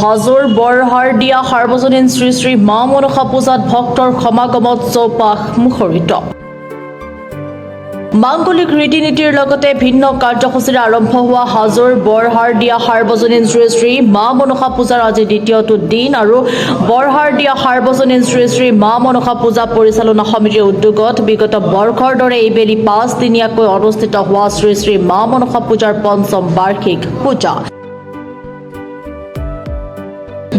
হাজোৰ বৰহাৰদিয়া সাৰ্বজনীন শ্ৰী শ্ৰী মা মনসা পূজাত ভক্তৰ সমাগমত চৌপাশ মুখৰিত। মাংগলিক ৰীতি নীতিৰ লগতে ভিন্ন কাৰ্যসূচীৰে আৰম্ভ হোৱা হাজোৰ বৰহাৰদিয়া সাৰ্বজনীন শ্ৰী শ্ৰী মা মনসা পূজাৰ আজি দ্বিতীয়টো দিন আৰু বৰহাৰদিয়া সাৰ্বজনীন শ্ৰী শ্ৰী মা মনসা পূজা পৰিচালনা সমিতিৰ উদ্যোগত বিগত বৰ্ষৰ দৰে এইবেলি 5 দিনীয়াকৈ অনুষ্ঠিত হোৱা শ্ৰী শ্ৰী মা মনসা পূজাৰ পঞ্চম বাৰ্ষিক পূজা।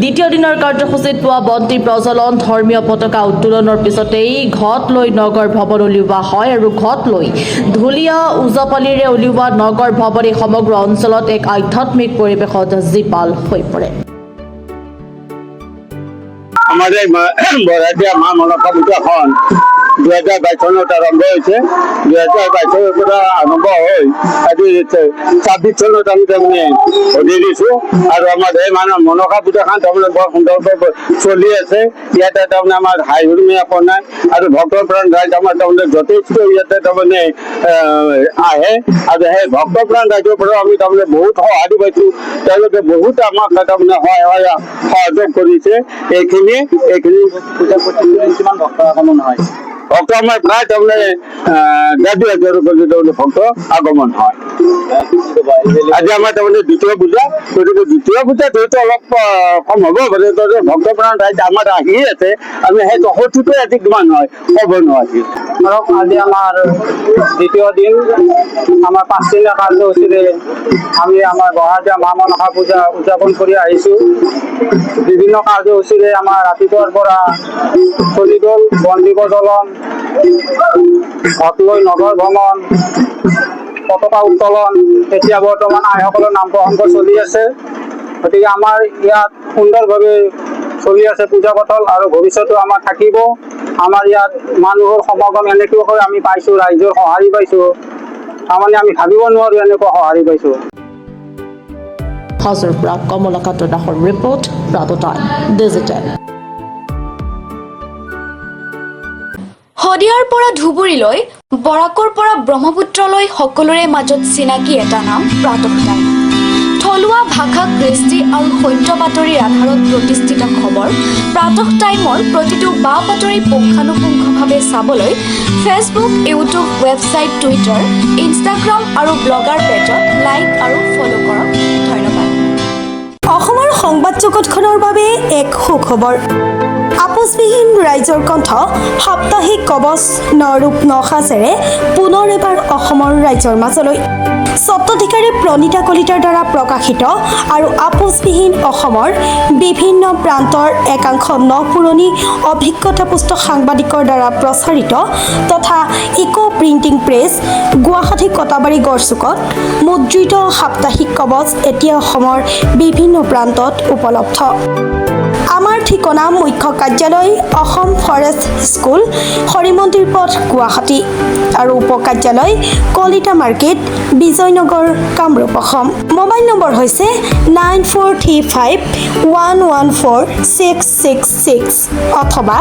দ্বিতীয় দিনৰ কাৰ্যসূচীত পোৱা বন্তি প্ৰজ্বলন, ধৰ্মীয় পতাকা উত্তোলনৰ পিছতেই ঘট লৈ নগৰ ভৱন উলিওৱা হয় আৰু ঘট লৈ ঢুলীয়া ওজাপালিৰে উলিওৱা নগৰ ভৱন সমগ্ৰ অঞ্চলত এক আধ্যাত্মিক পৰিৱেশত জীপাল হৈ পৰে। আমাৰ এই বৰহাৰদিয়া মা মনসা পূজাখন 2022 চনত আৰম্ভ হৈছে। 2022 চনৰ পৰা আৰম্ভ হৈ আজি 26 চনত আমি তাৰমানে সজাই দিছোঁ আৰু আমাৰ এই মনসা পূজাখন তাৰমানে বৰ সুন্দৰকৈ চলি আছে। ইয়াতে তাৰমানে আমাৰ হাই হুৰুমীয়া একো নাই আৰু ভক্তৰ প্ৰাণ ৰাইজ আমাৰ তাৰমানে যথেষ্ট ইয়াতে তাৰমানে আহে আৰু সেই ভক্ত প্ৰাণ ৰাইজৰ পৰা আমি তাৰমানে বহুত সঁহাৰি পাইছোঁ। তেওঁলোকে বহুত আমাক তাৰমানে সহযোগ কৰিছে। এইখিনি পূজা প্ৰতি কিমান ভক্ত আগমন হয়? ভক্ত আমাৰ প্ৰায় তাৰমানে 1,500 পৰ্যন্ত ভক্ত আগমন হয়। আজি আমাৰ তাৰমানে দ্বিতীয় পূজা, গতিকে দ্বিতীয় পূজা যিহেতু অলপ কম হ'ব পাৰে, ভক্ত প্ৰাণ ৰাইজ আমাৰ আহি আছে, আমি সেই সঠিকে আজি কিমান হয় ক'ব নোৱাৰি। ধৰক আজি আমাৰ দ্বিতীয় দিন, আমাৰ 5 দিনীয়া কাৰ্যসূচীৰে আমি আমাৰ বৰহাৰদিয়া মা মনসা পূজা উদযাপন কৰি আহিছোঁ। বিভিন্ন কাৰ্যসূচীৰে আমাৰ ৰাতিপুৱাৰ পৰা চলি গ'ল বন্তি প্ৰজ্বলন, ঘট লৈ নগৰ ভ্ৰমণ, পতাকা উত্তোলন, এতিয়া বৰ্তমান আইসকলৰ নাম প্ৰসংগ চলি আছে। গতিকে আমাৰ ইয়াত সুন্দৰভাৱে চলি আছে পূজা পাতল আৰু ভৱিষ্যতো আমাৰ থাকিব। আমাৰ ইয়াত মানুহৰ সমাগম এনেকুৱাকৈ আমি পাইছোঁ, ৰাইজৰ সঁহাৰি পাইছোঁ, তাৰমানে আমি ভাবিব নোৱাৰোঁ এনেকুৱা সঁহাৰি পাইছোঁ। হাজোৰ পৰা কমলাকান্ত দাসৰ ৰিপৰ্ট, প্ৰাতঃ টাইম ডিজিটেল। শদিয়াৰ পৰা ধুবুৰীলৈ, বৰাকৰ পৰা ব্ৰহ্মপুত্ৰলৈ সকলোৰে মাজত চিনাকি এটা নাম প্ৰাতঃ টাইম। থলুৱা ভাষা, কৃষ্টি আৰু সত্য বাতৰিৰ আধাৰত প্ৰতিষ্ঠিত খবৰ প্ৰাতঃ টাইমৰ প্ৰতিটো বা বাতৰি পুংখানুপুংখভাৱে চাবলৈ Facebook, YouTube, website, Twitter, Instagram আৰু ব্লগাৰ পেজত লাইক আৰু ফ'ল' কৰক। ধন্যবাদ। অসমৰ সংবাদ জগতখনৰ বাবে এক সুখবৰ। আপোচবিহীন ৰাইজৰ কণ্ঠ সাপ্তাহিক কবচ নৰূপ নসাজেৰে পুনৰ এবাৰ অসমৰ ৰাইজৰ মাজলৈ। স্বত্বাধিকাৰী প্ৰণীতা কলিতাৰ দ্বাৰা প্ৰকাশিত আৰু আপোচবিহীন অসমৰ বিভিন্ন প্ৰান্তৰ একাংশ নপুৰণি অভিজ্ঞতাপুষ্ট সাংবাদিকৰ দ্বাৰা প্ৰচাৰিত তথা eco printing press, Guwahati Katabari গড়চুকত মুদ্ৰিত সাপ্তাহিক কবচ এতিয়া অসমৰ বিভিন্ন প্ৰান্তত উপলব্ধ। আমাৰ ঠিকনা মুখ্য কাৰ্যালয় অসম ফৰেষ্ট স্কুল, হৰিমন্দিৰ পথ, গুৱাহাটী আৰু উপ কাৰ্যালয় Kalita market, Bijoynagar, Kamrup, Assam. Mobile number হৈছে 9435114666 অথবা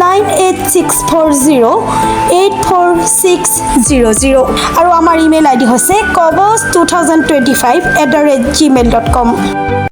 9864084600 আৰু আমাৰ ইমেইল আইডি হৈছে kobos2025@gmail.com।